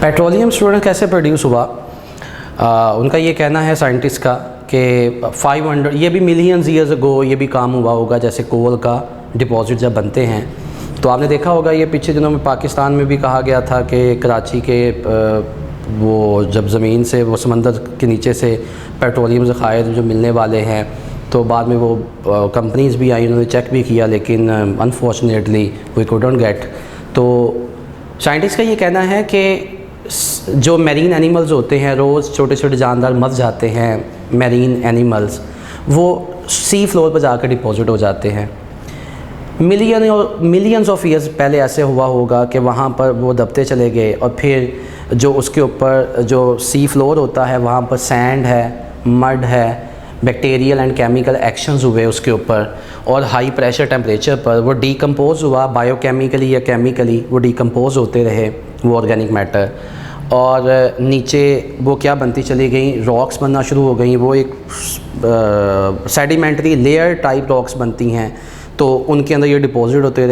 Petroleum student कैसे produce हुआ? उनका ये कहना है साइंटिस्ट का कि 500 ये भी मिलियंस ईयर्स अगो ये भी काम हुआ होगा। जैसे कोल का डिपॉजिट जब बनते हैं तो आपने देखा होगा, ये पिछले दिनों में पाकिस्तान में भी कहा गया था कि कराची के वो जब ज़मीन से वो समंदर के नीचे से पेट्रोलियम ज़खायर जो मिलने वाले हैं, तो बाद में वो कंपनीज़ भी आई, उन्होंने चेक भी किया, लेकिन अनफॉर्चुनेटली वी कुडंट गेट। तो साइंटिस्ट का ये कहना है कि जो मैरीन एनिमल्स होते हैं, रोज़ छोटे छोटे जानदार मर जाते हैं मैरीन एनिमल्स, वो सी फ्लोर पर जाकर डिपॉजिट हो जाते हैं। मिलियंस ऑफ ईयर्स पहले ऐसे हुआ होगा कि वहाँ पर वो दबते चले गए और फिर जो उसके ऊपर जो सी फ्लोर होता है वहाँ पर सैंड है, मड है, बैक्टीरियल एंड केमिकल एक्शंस हुए उसके ऊपर, और हाई प्रेशर टेम्परेचर पर वो डीकम्पोज हुआ, बायोकेमिकली या केमिकली वो डीकम्पोज होते रहे वो ऑर्गेनिक मैटर, और नीचे वो क्या बनती चली गई, रॉक्स बनना शुरू हो गई। वो एक सेडिमेंट्री लेयर टाइप रॉक्स बनती हैं, तो उनके अंदर ये डिपॉजिट होते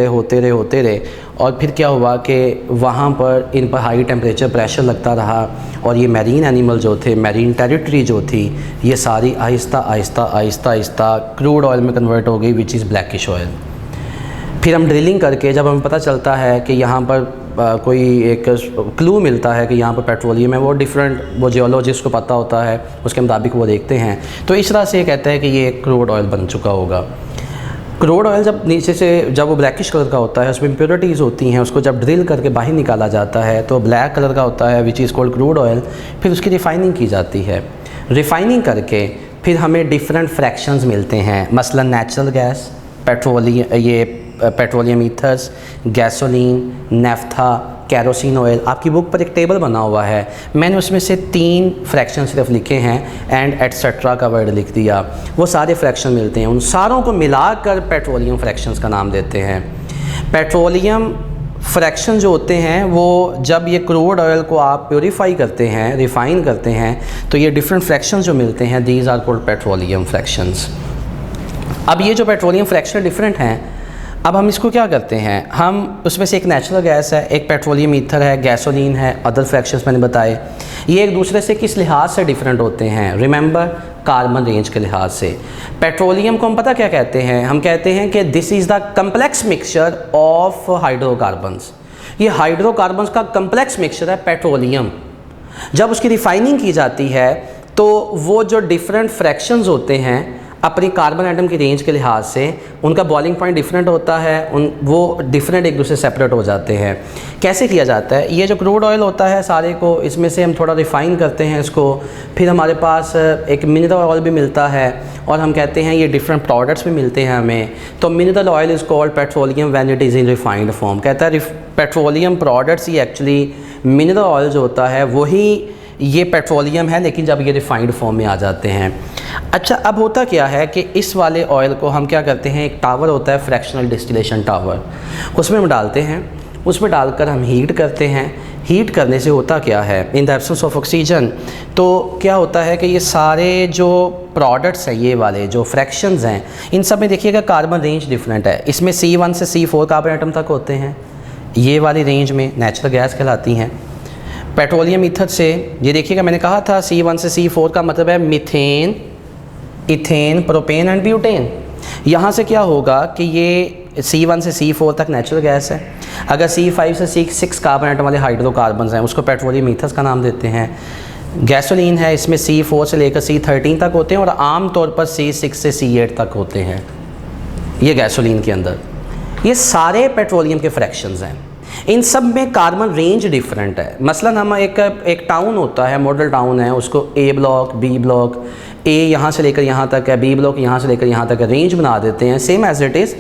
रहे और फिर क्या हुआ कि वहाँ पर इन पर हाई टेम्परेचर प्रेशर लगता रहा, और ये मैरीन एनिमल जो थे, मैरीन टेरिटरी जो थी, ये सारी आहिस्ता आहिस्ता क्रूड ऑयल में कन्वर्ट हो गई, विच इज़ ब्लैकिश ऑयल। फिर हम ड्रिलिंग करके जब हमें पता चलता है कि यहाँ पर कोई एक क्लू मिलता है कि यहाँ पर पेट्रोलियम है, वो डिफरेंट, वो जियोलॉजिस्ट को पता होता है, उसके मुताबिक वो देखते हैं, तो इस तरह से ये कहते हैं कि ये क्रूड ऑयल बन चुका होगा। क्रूड ऑयल जब नीचे से जब वो ब्लैकिश कलर का होता है, उसमें इम्प्योरिटीज़ होती हैं, उसको जब ड्रिल करके बाहर निकाला जाता है तो ब्लैक कलर का होता है, which is called crude oil. फिर उसकी रिफ़ाइनिंग की जाती है, रिफ़ाइनिंग करके फिर हमें डिफरेंट फ्रैक्शंस मिलते हैं, मसलन natural gas, petroleum ethers, gasoline, naphtha, kerosene oil. आपकी बुक पर एक टेबल बना हुआ है, मैंने उसमें से 3 फ्रैक्शन सिर्फ लिखे हैं, एंड एटसेट्रा का वर्ड लिख दिया। वो सारे फ्रैक्शन मिलते हैं, उन सारों को मिलाकर पेट्रोलियम फ्रैक्शंस का नाम देते हैं। पेट्रोलियम फ्रैक्शन जो होते हैं वो जब ये क्रूड ऑयल को आप प्योरीफाई करते हैं, रिफ़ाइन करते हैं, तो ये डिफरेंट फ्रैक्शंस जो मिलते हैं, these are called petroleum fractions. अब ये जो पेट्रोलियम फ्रैक्शन डिफरेंट हैं, अब हम इसको क्या करते हैं, हम उसमें से एक नेचुरल गैस है, एक पेट्रोलियम ईथर है, गैसोलीन है, अदर फ्रैक्शंस मैंने बताए, ये एक दूसरे से किस लिहाज से डिफरेंट होते हैं? रिमेंबर, कार्बन रेंज के लिहाज से। पेट्रोलियम को हम पता क्या कहते हैं? हम कहते हैं कि this is the complex mixture of hydrocarbons. ये हाइड्रोकार्बन्स का कम्प्लेक्स मिक्सचर है पेट्रोलियम। जब उसकी रिफ़ाइनिंग की जाती है तो वो जो डिफरेंट फ्रैक्शंस होते हैं अपनी कार्बन एटम की रेंज के लिहाज से, उनका बॉइलिंग पॉइंट डिफरेंट होता है, वो डिफरेंट एक दूसरे से सेपरेट हो जाते हैं। कैसे किया जाता है? ये जो क्रूड ऑयल होता है सारे को, इसमें से हम थोड़ा रिफ़ाइन करते हैं इसको, फिर हमारे पास एक मिनरल ऑयल भी मिलता है, और हम कहते हैं ये डिफरेंट प्रोडक्ट्स भी मिलते हैं हमें। तो mineral oil is called petroleum when it is in refined form. कहता है पेट्रोलियम प्रोडक्ट्स ही एक्चुअली मिनरल ऑयल जो होता है वही ये पेट्रोलियम है, लेकिन जब ये रिफाइंड फॉर्म में आ जाते हैं। अच्छा, अब होता क्या है कि इस वाले ऑयल को हम क्या करते हैं, एक टावर होता है फ्रैक्शनल डिस्टिलेशन टावर, उसमें हम डालते हैं, उसमें डालकर हम हीट करते हैं। हीट करने से होता क्या है, in the absence of oxygen, तो क्या होता है कि ये सारे जो प्रोडक्ट्स हैं, ये वाले जो फ्रैक्शंस हैं, इन सब में देखिएगा कार्बन रेंज डिफरेंट है। इसमें C1 से C4 कार्बन एटम तक होते हैं, ये वाली रेंज में नेचुरल गैस कहलाती हैं। पेट्रोलियम ईथर से ये देखिएगा, मैंने कहा था C1 से C4 का मतलब है methane, ethane, propane and butane. यहाँ से क्या होगा कि ये C1 से C4 तक नेचुरल गैस है। अगर C5 से C6 कार्बन एटम वाले हाइड्रोकार्बन्स हैं, उसको पेट्रोलियम ईथर्स का नाम देते हैं। गैसोलीन है, इसमें C4 से लेकर C13 तक होते हैं, और आम तौर पर C6 से C8 तक होते हैं ये गैसोलीन के अंदर। ये सारे पेट्रोलियम के फ्रैक्शंस हैं, इन सब में कार्बन रेंज डिफरेंट है। मसलन हम एक टाउन होता है, मॉडल टाउन है, उसको A block, B block, A यहाँ से लेकर यहाँ तक है, B ब्लॉक यहाँ से लेकर यहाँ तक है, रेंज बना देते हैं। सेम एज इट इज़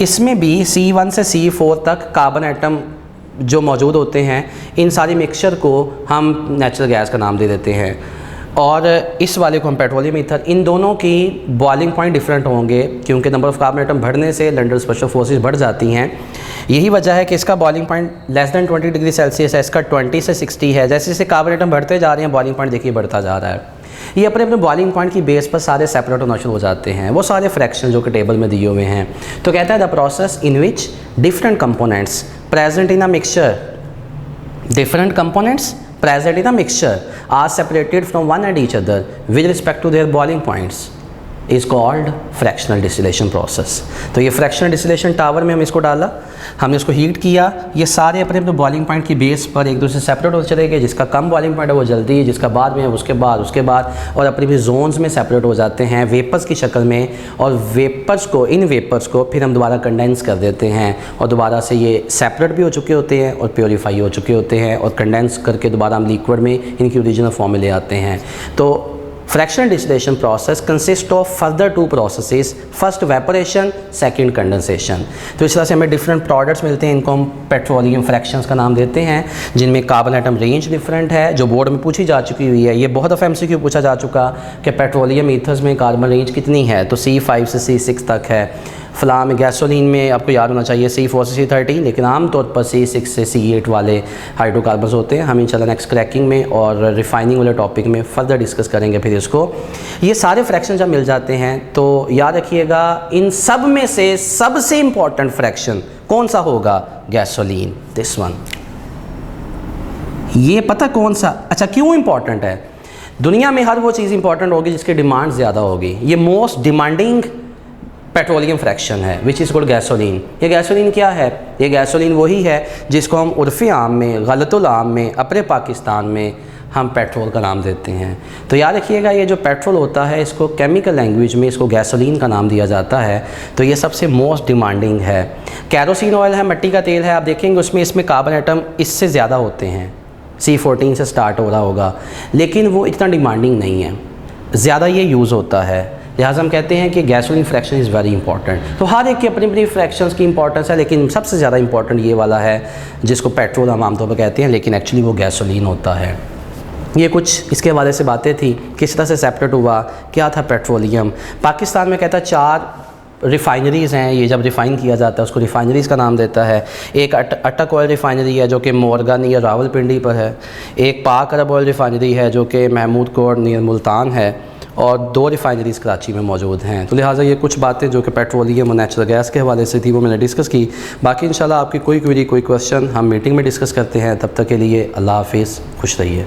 इसमें भी C1 से C4 तक कार्बन एटम जो मौजूद होते हैं, इन सारे मिक्सचर को हम नेचुरल गैस का नाम दे देते हैं, और इस वाले को हम पेट्रोलियम ईथर। इन दोनों की बॉइलिंग पॉइंट डिफरेंट होंगे, क्योंकि नंबर ऑफ़ कार्बन एटम बढ़ने से लंडन स्पेशल फोर्सेस बढ़ जाती हैं। यही वजह है कि इसका boiling point less than 20 degree Celsius है, इसका 20 से 60 है। जैसे जैसे कार्बन एटम बढ़ते जा रहे हैं, बॉइलिंग पॉइंट देखिए बढ़ता जा रहा है। ये अपने अपने बॉइलिंग पॉइंट की बेस पर सारे सेपरेट होना शुरू हो जाते हैं, वो सारे फ्रैक्शन जो कि टेबल में दिए हुए हैं। तो कहता है the process in which different components present in a mixture, different components present in a mixture are separated from one and each other with respect to their boiling points is called fractional distillation process। तो ये fractional distillation tower में हम इसको डाला, हमने इसको heat किया, ये सारे अपने अपने बॉइलिंग पॉइंट की बेस पर एक दूसरे से सेपरेट होते चले गए। जिसका कम बॉइलिंग पॉइंट है वो जल्दी, जिसका बाद में है उसके बाद और अपनी भी जोन्स में सेपरेट हो जाते हैं वेपर्स की शक्ल में। और इन वेपर्स को फिर हम दोबारा कंडेंस कर देते हैं और दोबारा से ये सेपरेट भी हो चुके होते हैं और प्योरीफाई हो चुके होते हैं और कंडेंस करके दोबारा हम लिक्विड में इनकी ओरिजिनल फॉर्म में ले आते हैं। तो fractional distillation process consists of further two processes, first evaporation, second condensation। तो इस तरह से हमें डिफरेंट प्रोडक्ट्स मिलते हैं, इनको हम पेट्रोलियम फ्रैक्शंस का नाम देते हैं, जिनमें कार्बन एटम रेंज डिफरेंट है, जो बोर्ड में पूछी जा चुकी हुई है। ये बहुत दफ़ा MCQ पूछा जा चुका कि पेट्रोलियम ईथर्स में कार्बन रेंज कितनी है, तो C5 से C6 तक है। फ़िलहाल में गैसोलीन में आपको याद होना चाहिए C4 से C13, लेकिन आमतौर पर C6 से C8 वाले हाइड्रोकार्बन्स होते हैं। हम इंशाल्लाह नेक्स्ट क्रैकिंग में और रिफाइनिंग वाले टॉपिक में फर्दर डिस्कस करेंगे फिर इसको। ये सारे फ्रैक्शन जब मिल जाते हैं तो याद रखिएगा इन सब में से सबसे इम्पॉर्टेंट फ्रैक्शन कौन सा होगा? Gasoline, this one. ये पता कौन सा? अच्छा, क्यों इम्पॉर्टेंट है? दुनिया में हर वो चीज़ इंपॉर्टेंट होगी जिसकी डिमांड ज़्यादा होगी। ये मोस्ट डिमांडिंग पेट्रोलियम फ्रैक्शन है विच इज़ कॉल्ड गैसोलीन। ये गैसोलीन क्या है? ये गैसोलीन वही है जिसको हम उर्फ़ी आम में, गलतुल आम में, अपने पाकिस्तान में हम पेट्रोल का नाम देते हैं। तो याद रखिएगा ये जो पेट्रोल होता है इसको केमिकल लैंग्वेज में इसको गैसोलीन का नाम दिया जाता है। तो ये सबसे मोस्ट डिमांडिंग है। कैरोसिन ऑयल है, मिट्टी का तेल है, आप देखेंगे इसमें कार्बन एटम इससे ज़्यादा होते हैं, C14 से स्टार्ट हो रहा होगा, लेकिन वो इतना डिमांडिंग नहीं है, ज़्यादा ये यूज़ होता है। लिहाजा हम कहते हैं कि gasoline fraction is very important. तो हर एक की अपनी अपनी फ्रैक्शंस की इंपॉर्टेंस है, लेकिन सबसे ज़्यादा इंपॉर्टेंट ये वाला है जिसको पेट्रोल हम आमतौर पर कहते हैं, लेकिन एक्चुअली वो गैसोलीन होता है। ये कुछ इसके हवाले से बातें थी, किस तरह से सेपरेट हुआ, क्या था पेट्रोलियम। पाकिस्तान में कहता है 4 रिफ़ाइनरीज़ हैं, ये जब रिफ़ाइन किया जाता है उसको रिफ़ाइनरीज़ का नाम देता है। एक अटक ऑयल रिफ़ाइनरी है जो कि मोरगा नियर रावलपिंडी पर है, एक पाक अरब ऑयल रिफ़ाइनरी है जो कि महमूद कोट नियर मुल्तान है, और 2 रिफ़ाइनरीज़ कराची में मौजूद हैं। तो लिहाजा ये कुछ बातें जो कि पेट्रोलियम और नेचुरल गैस के हवाले से थी वो मैंने डिस्कस की। बाकी इंशाल्लाह आपकी कोई क्वेरी, कोई क्वेश्चन हम मीटिंग में डिस्कस करते हैं। तब तक के लिए अल्लाह हाफ़िज़, खुश रहिए।